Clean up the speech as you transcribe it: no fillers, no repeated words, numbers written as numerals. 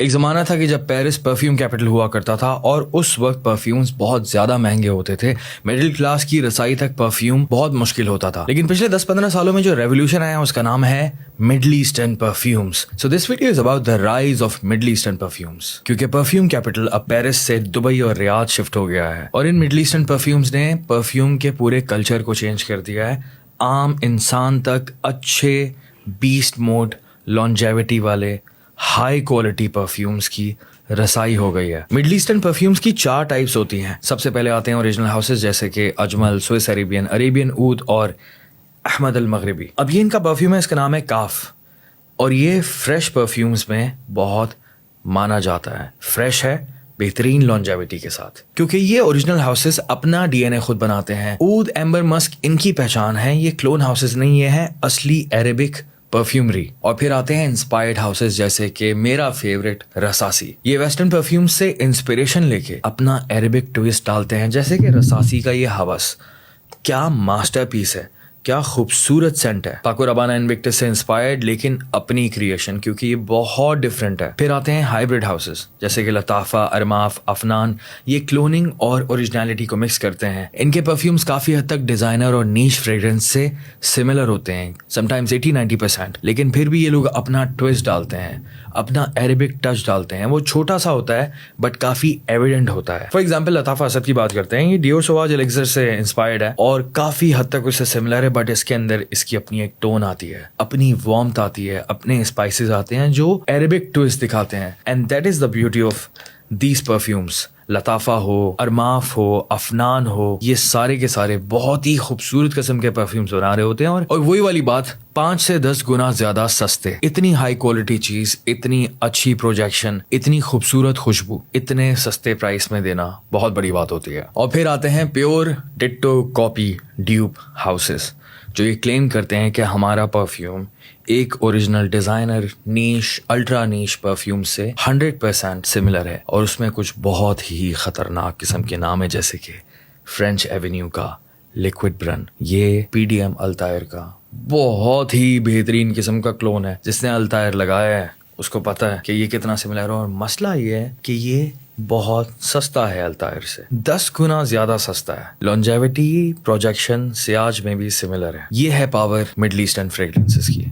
ایک زمانہ تھا کہ جب پیرس پرفیوم کیپٹل ہوا کرتا تھا اور اس وقت پرفیومز بہت زیادہ مہنگے ہوتے تھے. مڈل کلاس کی رسائی تک پرفیوم بہت مشکل ہوتا تھا. لیکن پچھلے 10-15 سالوں میں جو ریولیوشن آیا اس کا نام ہے middle eastern perfumes. So this video is about the rise of middle eastern perfumes. کیونکہ پرفیوم کیپٹل اب پیرس سے دبئی اور ریاض شفٹ ہو گیا ہے اور ان مڈل ایسٹرن پرفیومز نے پرفیوم کے پورے کلچر کو چینج کر دیا ہے. عام انسان تک اچھے بیسٹ موڈ لانجیوٹی والے ہائی کوالٹی پرفیومز کی رسائی ہو گئی ہے. مڈل ایسٹرن پرفیومز کی 4 ٹائپس ہوتی ہیں. سب سے پہلے آتے ہیں اوریجنل ہاؤسز جیسے کہ اجمل، سوئس عربین، عربین عود اور احمد المغربی. اب یہ ان کا پرفیوم ہے، اس کا نام ہے کاف، اور یہ فریش پرفیومز میں بہت مانا جاتا ہے. فریش ہے، بہترین لانجیوٹی کے ساتھ، کیونکہ یہ اوریجنل ہاؤسز اپنا ڈی این اے خود بناتے ہیں. عود، ایمبر، مسک ان کی پہچان ہے. یہ کلون ہاؤسز نہیں، یہ ہے اصلی عربک پرفیومری. اور پھر آتے ہیں انسپائرڈ ہاؤسز جیسے کہ میرا فیوریٹ رساسی. یہ ویسٹرن پرفیوم سے انسپریشن لے کے اپنا عربک ٹویسٹ ڈالتے ہیں. جیسے کہ رساسی کا یہ ہوس کیا ماسٹر پیس ہے، کیا خوبصورت سینٹ ہے. پاکو رابانہ انوکٹس سے انسپائرڈ لیکن اپنی کریشن، کیونکہ یہ بہت ڈفرینٹ ہے. پھر آتے ہیں ہائیبرڈ ہاؤسز جیسے کہ لطافہ، ارماف، افنان. یہ کلوننگ اور اوریجنلٹی کو مکس کرتے ہیں. ان کے پرفیومز کافی حد تک ڈیزائنر اور نیش فریگرنس سے سملر ہوتے ہیں، سم ٹائمز 80-90%. لیکن پھر بھی یہ لوگ اپنا ٹویسٹ ڈالتے ہیں، اپنا عربک ٹچ ڈالتے ہیں. وہ چھوٹا سا ہوتا ہے بٹ کافی ایویڈنٹ ہوتا ہے. فار ایگزامپل لطافہ اسد کی بات کرتے ہیں. یہ ڈیور سواج الیگزر سے انسپائرڈ ہے اور کافی حد تک اس سے سملر ہے، بٹ اس کے اندر اس کی اپنی ایک ٹون آتی ہے، اپنی وارمتھ آتی ہے، اپنے اسپائسز آتے ہیں جو عربک ٹویسٹ دکھاتے ہیں. And that is the beauty of these perfumes. Lattafa ہو، ارماف ہو، افنان ہو، یہ سارے کے سارے بہت ہی خوبصورت قسم کے پرفیومز بنا رہے ہوتے ہیں اور وہی والی بات 5 سے 10 گنا زیادہ سستے. اتنی ہائی کوالٹی چیز، اتنی اچھی پروجیکشن، اتنی خوبصورت خوشبو اتنے سستے پرائس میں دینا بہت بڑی بات ہوتی ہے. اور پھر آتے ہیں pure ditto copy DevOps houses جو یہ کلیم کرتے ہیں کہ ہمارا پرفیوم ایک اوریجنل ڈیزائنر نیش الٹرا نیش پرفیوم سے 100% سملر ہے. اور اس میں کچھ بہت ہی خطرناک قسم کے نام ہے جیسے کہ فرینچ ایونیو کا لیکوڈ برن. یہ پی ڈی ایم التائر کا بہت ہی بہترین قسم کا کلون ہے. جس نے التائر لگایا ہے اس کو پتا ہے کہ یہ کتنا سملر ہے. اور مسئلہ یہ ہے کہ یہ بہت سستا ہے، التائر سے 10 گنا زیادہ سستا ہے. لانجیوٹی، پروجیکشن، سیاج میں بھی سملر ہے. یہ ہے پاور مڈل ایسٹرن فریگرنسز کی.